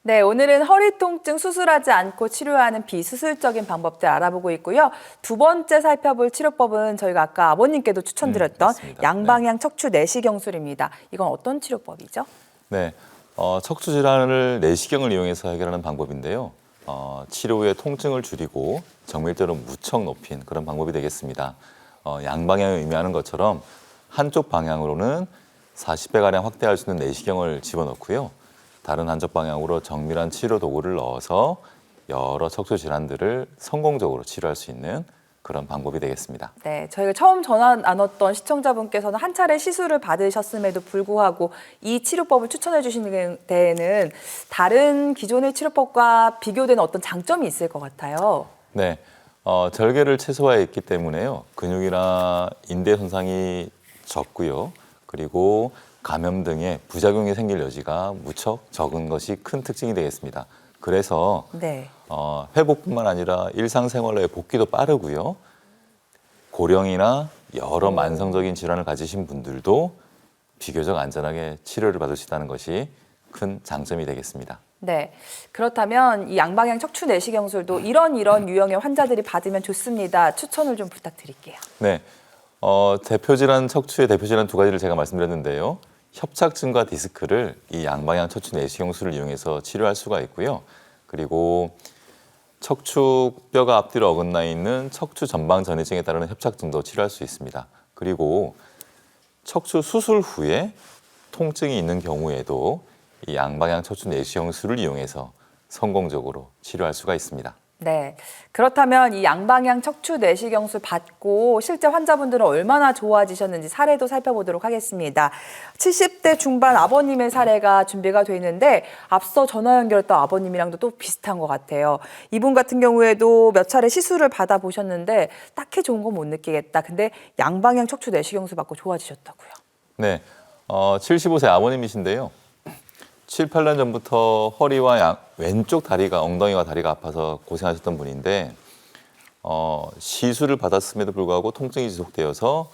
네, 오늘은 허리 통증 수술하지 않고 치료하는 비수술적인 방법들 알아보고 있고요. 두 번째 살펴볼 치료법은 저희가 아까 아버님께도 추천드렸던 맞습니다. 양방향 척추 내시경술입니다. 이건 어떤 치료법이죠? 네, 척추 질환을 내시경을 이용해서 해결하는 방법인데요. 치료 후에 통증을 줄이고 정밀도를 무척 높인 그런 방법이 되겠습니다. 양방향을 의미하는 것처럼 한쪽 방향으로는 40배가량 확대할 수 있는 내시경을 집어넣고요. 다른 한쪽 방향으로 정밀한 치료 도구를 넣어서 여러 척추 질환들을 성공적으로 치료할 수 있는 그런 방법이 되겠습니다. 네, 저희가 처음 전화 나눴던 시청자분께서는 한 차례 시술을 받으셨음에도 불구하고 이 치료법을 추천해 주시는 데에는 다른 기존의 치료법과 비교되는 어떤 장점이 있을 것 같아요. 네, 절개를 최소화했기 때문에요. 근육이나 인대 손상이 적고요. 그리고 감염 등의 부작용이 생길 여지가 무척 적은 것이 큰 특징이 되겠습니다. 그래서 네. 회복뿐만 아니라 일상생활로의 복귀도 빠르고요. 고령이나 여러 만성적인 질환을 가지신 분들도 비교적 안전하게 치료를 받을 수 있다는 것이 큰 장점이 되겠습니다. 네, 그렇다면 이 양방향 척추 내시경술도 이런 유형의 환자들이 받으면 좋습니다. 추천을 좀 부탁드릴게요. 네, 대표 질환 척추의 대표 질환 두 가지를 제가 말씀드렸는데요. 협착증과 디스크를 이 양방향 척추 내시경술을 이용해서 치료할 수가 있고요. 그리고 척추뼈가 앞뒤로 어긋나 있는 척추 전방 전이증에 따르는 협착증도 치료할 수 있습니다. 그리고 척추 수술 후에 통증이 있는 경우에도 이 양방향 척추 내시경술을 이용해서 성공적으로 치료할 수가 있습니다. 네, 그렇다면 이 양방향 척추 내시경술 받고 실제 환자분들은 얼마나 좋아지셨는지 사례도 살펴보도록 하겠습니다. 70대 중반 아버님의 사례가 준비가 돼 있는데 앞서 전화 연결했던 아버님이랑도 또 비슷한 것 같아요. 이분 같은 경우에도 몇 차례 시술을 받아보셨는데 딱히 좋은 건 못 느끼겠다. 근데 양방향 척추 내시경술 받고 좋아지셨다고요. 네, 75세 아버님이신데요. 7, 8년 전부터 허리와 왼쪽 다리가 엉덩이와 다리가 아파서 고생하셨던 분인데 시술을 받았음에도 불구하고 통증이 지속되어서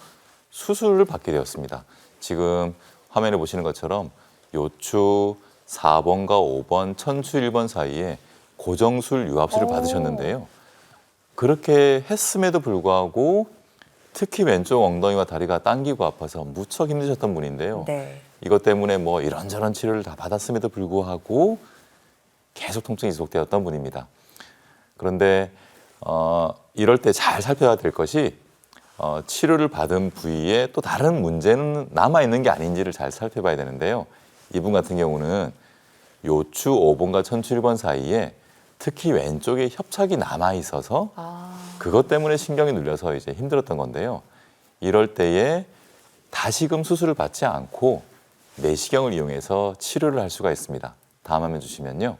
수술을 받게 되었습니다. 지금 화면에 보시는 것처럼 요추 4번과 5번, 천추 1번 사이에 고정술 유압술을 받으셨는데요. 그렇게 했음에도 불구하고 특히 왼쪽 엉덩이와 다리가 당기고 아파서 무척 힘드셨던 분인데요. 네. 이것 때문에 뭐 이런저런 치료를 다 받았음에도 불구하고 계속 통증이 지속되었던 분입니다. 그런데 이럴 때 잘 살펴야 될 것이 치료를 받은 부위에 또 다른 문제는 남아있는 게 아닌지를 잘 살펴봐야 되는데요. 이분 같은 경우는 요추 5번과 천추 1번 사이에 특히 왼쪽에 협착이 남아있어서 그것 때문에 신경이 눌려서 이제 힘들었던 건데요. 이럴 때에 다시금 수술을 받지 않고 내시경을 이용해서 치료를 할 수가 있습니다. 다음 화면 주시면요.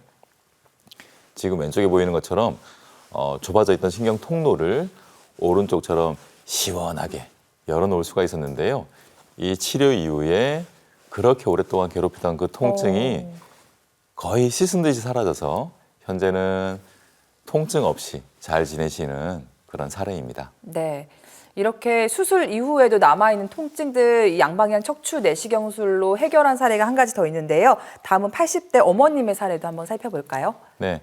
지금 왼쪽에 보이는 것처럼 좁아져 있던 신경 통로를 오른쪽처럼 시원하게 열어놓을 수가 있었는데요. 이 치료 이후에 그렇게 오랫동안 괴롭히던 그 통증이 거의 씻은 듯이 사라져서 현재는 통증 없이 잘 지내시는 그런 사례입니다. 네. 이렇게 수술 이후에도 남아있는 통증들 이 양방향 척추 내시경술로 해결한 사례가 한 가지 더 있는데요. 다음은 80대 어머님의 사례도 한번 살펴볼까요? 네,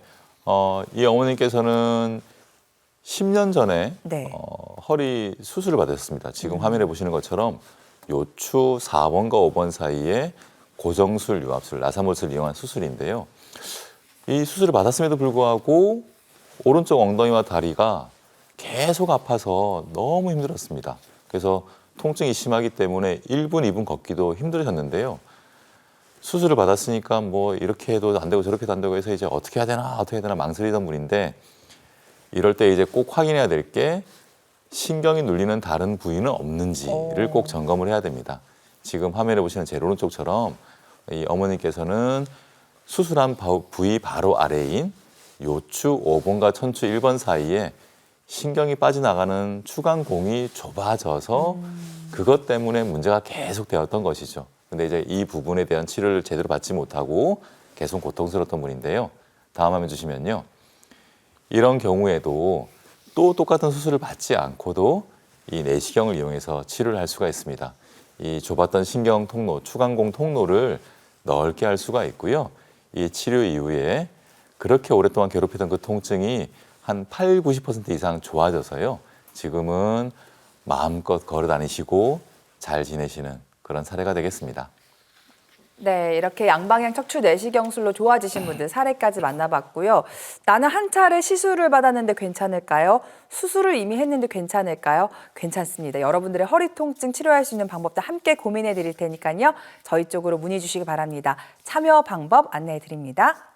이 어머님께서는 10년 전에 네. 허리 수술을 받으셨습니다. 지금 화면에 보시는 것처럼 요추 4번과 5번 사이에 고정술, 유압술, 나사못을 이용한 수술인데요. 이 수술을 받았음에도 불구하고 오른쪽 엉덩이와 다리가 계속 아파서 너무 힘들었습니다. 그래서 통증이 심하기 때문에 1분, 2분 걷기도 힘들으셨는데요. 수술을 받았으니까 뭐 이렇게 해도 안 되고 저렇게 해도 안 되고 해서 이제 어떻게 해야 되나 망설이던 분인데 이럴 때 이제 꼭 확인해야 될 게 신경이 눌리는 다른 부위는 없는지를 꼭 점검을 해야 됩니다. 지금 화면에 보시는 제 오른쪽처럼 이 어머니께서는 수술한 부위 바로 아래인 요추 5번과 천추 1번 사이에 신경이 빠져나가는 추간공이 좁아져서 그것 때문에 문제가 계속 되었던 것이죠. 근데 이제 이 부분에 대한 치료를 제대로 받지 못하고 계속 고통스러웠던 분인데요. 다음 화면 주시면요. 이런 경우에도 또 똑같은 수술을 받지 않고도 이 내시경을 이용해서 치료를 할 수가 있습니다. 이 좁았던 신경 통로, 추간공 통로를 넓게 할 수가 있고요. 이 치료 이후에 그렇게 오랫동안 괴롭히던 그 통증이 한 8, 90% 이상 좋아져서요. 지금은 마음껏 걸어 다니시고 잘 지내시는 그런 사례가 되겠습니다. 네, 이렇게 양방향 척추 내시경술로 좋아지신 분들 사례까지 만나봤고요. 나는 한 차례 시술을 받았는데 괜찮을까요? 수술을 이미 했는데 괜찮을까요? 괜찮습니다. 여러분들의 허리 통증 치료할 수 있는 방법도 함께 고민해 드릴 테니까요. 저희 쪽으로 문의 주시기 바랍니다. 참여 방법 안내해 드립니다.